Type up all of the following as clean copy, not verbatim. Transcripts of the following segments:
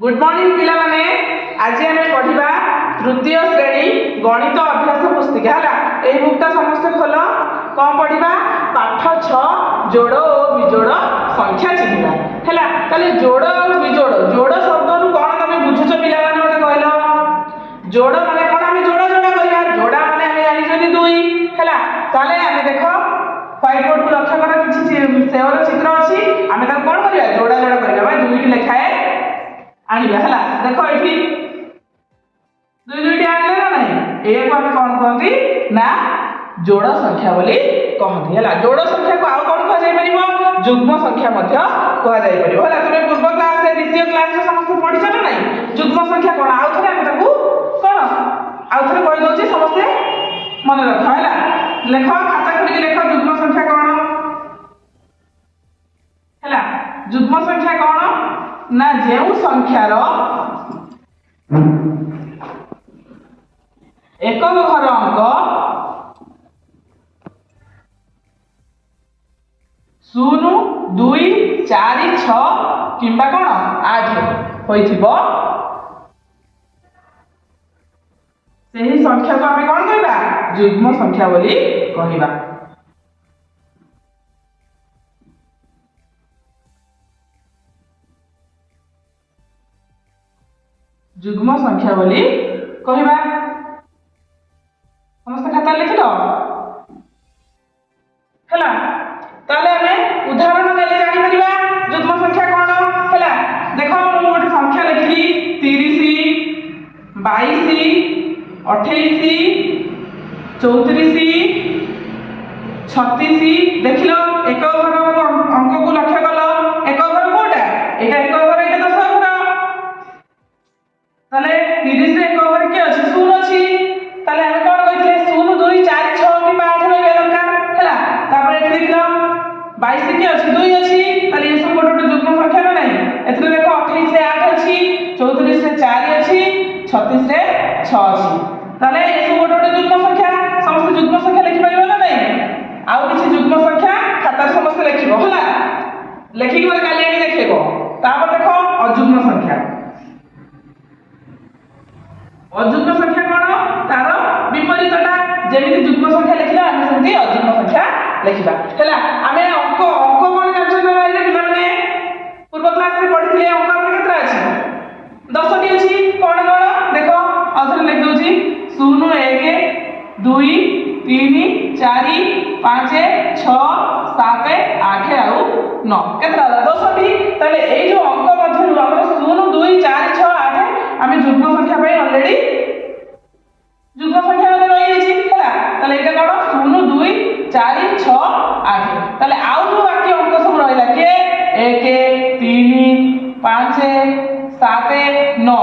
Good morning पिला माने आज आम पढ़ा तृतीय श्रेणी गणित अभ्यास पुस्तिका है। यही बुकटा समस्त खोल कौन पढ़ा पाठ 6 जोड़ और विजोड़ संख्या चिन्हवा है। ताले जोड़ और विजोड़ जोड़ शब्द कौन तुम बुझुच पिला माने मते कहल जोड़ माने कौन आम जोड़ा जोड़ा करवा जोड़ा माने आम जानी दुई है। ताले आम देख व्हाइट बोर्ड को लक्ष्य कर किसी सेवर चित्र अच्छी आम कौन करवा जोड़ा जोड़ा करवा दुईटी लेखाए आनिबा हला देखो एठी दुई दुईटी आनले ना नहीं ए को हम कौन कहती ना जोड़ संख्या बोली कहती है। जोड़ संख्या को आउ कौन कह जाय परिबो युग्म संख्या मध्य कह जाय परिबो हला। तुमे पूर्व क्लास रे द्वितीय क्लास रे समस्त पढिछ ना नहीं युग्म संख्या कोन आउ थरे हम ताकू कोन आउ थरे कहि दोची समस्त मन रख हला। लेख खाता खोली लेख युग्म संख्या कोन हला। युग्म संख्या कोन ना जेउ संख्यार एकक घर अंक 0 2 4 6 किंबा कोन 8 होइथिबो सेही संख्या को हमें कोन कहबा युग्म संख्या बोली कहबा। युग्म संख्या बोली कहबा समस्त खाता लिख लो हला। ताले हमें उदाहरण देले जानि परिबा युग्म संख्या कोन हला। देखो मु गोटे संख्या लिखली 30 22 28 34 36 देखिलो एक घर अंक को लक्ष्य कलो एक घर कोटा एटा एक घर एटा 10 घर ताले 30 रे एक घर के अछि 0 अछि ताले हम कोन कहितले 0 2 4 6 कि 8 रे दरकार हला। तापर एठी देखिलो 22 के अछि 2 अछि ताले ये सब गोटे युग्म संख्या ना नहीं एथरे देखो 28 रे 8 अछि 34 रे 4 अछि 36 रे 6 अछि ताले ये सब गोटे युग्म संख्या समस्त युग्म संख्या लिखि परिबो ना नहीं आउ किछि युग्म संख्या खाता समस्त लिखिबो हला। लिखि के काली आनी देखिबो तापर देखो अयुग्म संख्या अयुग्म संख्या कोन तार विपरीतटा जेमिति युग्म संख्या लिखिला हम सेमति अयुग्म संख्या लिखिबा हला। हमें अंक अंक कोन जान ना पिला माने पूर्व क्लास रे पढिथिले अंक हमर केतरा अछि 10 टी अछि कोन कोन देखो अथर लिख दोची 0 1 2 3 4 5 6 7 8 आउ 9 केतरा 10 टी ताले एई जो अंक मध्यरु हमर 0 2 4 6 8 आमे युग्म संख्या पे ऑलरेडी युग्म संख्या रे रही अछि हला। ताले एटा कोन 0 2 4 6 8 ताले आउ जो बाकी अंक सब रहिला के 1 3 5 7 9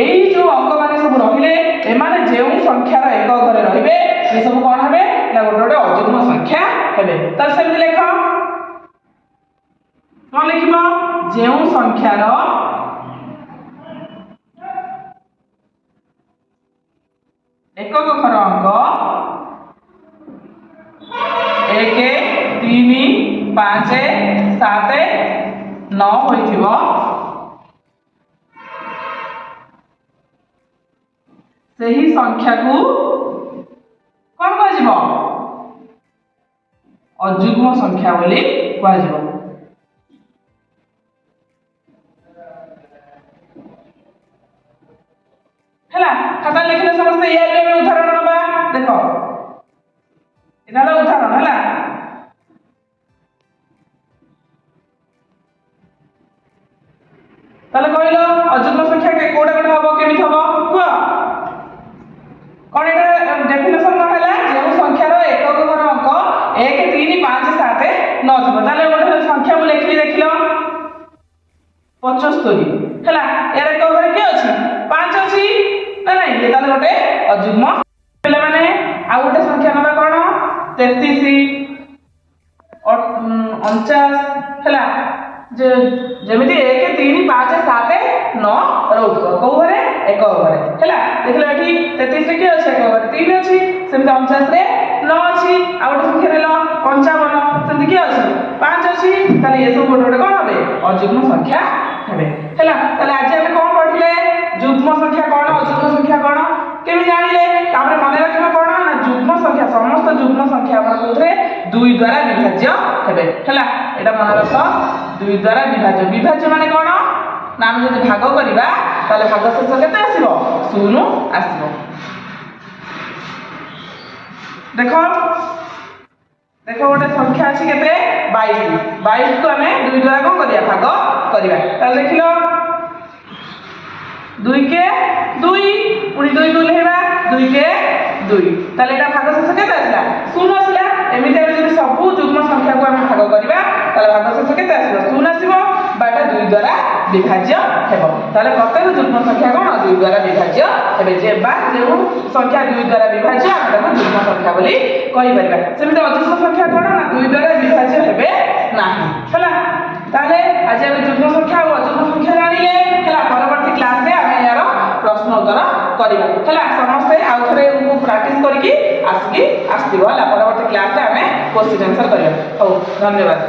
एई जो अंक माने सब रहिले ए माने जेउ संख्यार एक घरे रहिबे ए सब कोन हेबे ना गोटे गोटे अयुग्म संख्या हेबे। तार सेमि लेख कोन लिखिबो जेउ संख्यार एकक घर अंक 1 3 5 7 9 होइथिबो सेही संख्या को कोन कहजिबो अयुग्म संख्या बोली कहजिबो। हला खाता लिखले समस्त ये में उदाहरण नबा देखो इनाला उदाहरण हला। ताले कहलो अयुग्म संख्या के कोडा कोड हबो केमित हबो कुआ कोन एटा डेफिनेशन कोन हला जेउ संख्यार एकक घर अंक 1 3 5 7 9 थबो ताले गोटे संख्या मु लिखली देखिलो 75 हला यार एक घर के अछि 5 अछि ना नहीं ये ताले गोटे अयुग्म पिला माने आ गोटे संख्या नबा कोन 33 49 हला जे जेमिति 1 3 5 7 9 रहउतो को घरे एक घरे हला। देखला एठी 33 रे के अछि एक घरे 3 अछि सेमि 49 रे 9 अछि आ गोटे संख्या रेलो 55 सेमि के अछि 5 अछि ताले ये सब गोटे गोटे कोन होबे अयुग्म संख्या ହେବେ ହେଲା। ତାହେଲେ ଆଜି ଆମେ କ'ଣ ପଢ଼ିଲେ ଯୁଗ୍ମ ସଂଖ୍ୟା କ'ଣ ଅଯୁଗ୍ମ ସଂଖ୍ୟା କ'ଣ କେମିତି ଜାଣିଲେ ତାପରେ ମନେ ରଖିବା କ'ଣ ନା ଯୁଗ୍ମ ସଂଖ୍ୟା ସମସ୍ତ ଯୁଗ୍ମ ସଂଖ୍ୟା ଆମର କୋଉଥିରେ 2 ଦ୍ୱାରା ବିଭାଜ୍ୟ ହେବେ ହେଲା। ଏଇଟା ମନେ ରଖ 2 ଦ୍ୱାରା ବିଭାଜ୍ୟ ବିଭାଜ୍ୟ ମାନେ କ'ଣ ନା ଆମେ ଯଦି ଭାଗ କରିବା ତାହେଲେ ଭାଗ ଶେଷ କେତେ ଆସିବ 0 ଆସିବ। ଦେଖ ଦେଖ ଗୋଟେ ସଂଖ୍ୟା ଅଛି କେତେ 22 22 କୁ ଆମେ 2 ଦ୍ୱାରା କ'ଣ କରିବା ଭାଗ କରିବା ତାହେଲେ ଦେଖିଲ 2 के 2 ପୁଣି 2 କୁ ଲେଖିବା 2 के 2 ତାହେଲେ ଏଟା ଭାଗ ଶେଷ କେତେ ଆସିଲା 0 ଆସିଲା। ଏମିତି ଆମେ ଯଦି ସବୁ ଯୁଗ୍ମ ସଂଖ୍ୟାକୁ ଆମେ ଭାଗ କରିବା ତାହେଲେ ଭାଗ ଶେଷ କେତେ ଆସିବ 0 ଆସିବ ବା ଏଟା 2 ଦ୍ୱାରା ବିଭାଜ୍ୟ ହେବ। ତାହେଲେ ପ୍ରତ୍ୟେକ ଯୁଗ୍ମ ସଂଖ୍ୟା କ'ଣ 2 ଦ୍ୱାରା ବିଭାଜ୍ୟ ହେବେ ଯେ ବା ଯେଉଁ ସଂଖ୍ୟା 2 ଦ୍ୱାରା ବିଭାଜ୍ୟ ଆମେ ତାକୁ ଯୁଗ୍ମ ସଂଖ୍ୟା ବୋଲି କହିପାରିବା। ସେମିତି ଅଯୁଗ୍ମ ସଂଖ୍ୟା କ'ଣ ନା 2 ଦ୍ୱାରା ବିଭାଜ୍ୟ ହେବେ ନାହିଁ ହେଲା। ତାହେଲେ ଆଜି ଆମେ ଯୁଗ୍ମ ସଂଖ୍ୟା ଆଉ ଅଯୁଗ୍ମ ସଂଖ୍ୟା ଜାଣିଲେ ହେଲା। ପରବର୍ତ୍ତୀ କ୍ଲାସରେ ଆମେ ଏହାର ପ୍ରଶ୍ନ ଉତ୍ତର କରିବା ହେଲା। ସମସ୍ତେ ଆଉ ଥରେ ପ୍ରାକ୍ଟିସ କରିକି ଆସିଥିବ ହେଲା। ପରବର୍ତ୍ତୀ କ୍ଲାସରେ ଆମେ କ୍ୱେଶ୍ଚିନ୍ ଆନ୍ସର କରିବା। ହଉ ଧନ୍ୟବାଦ।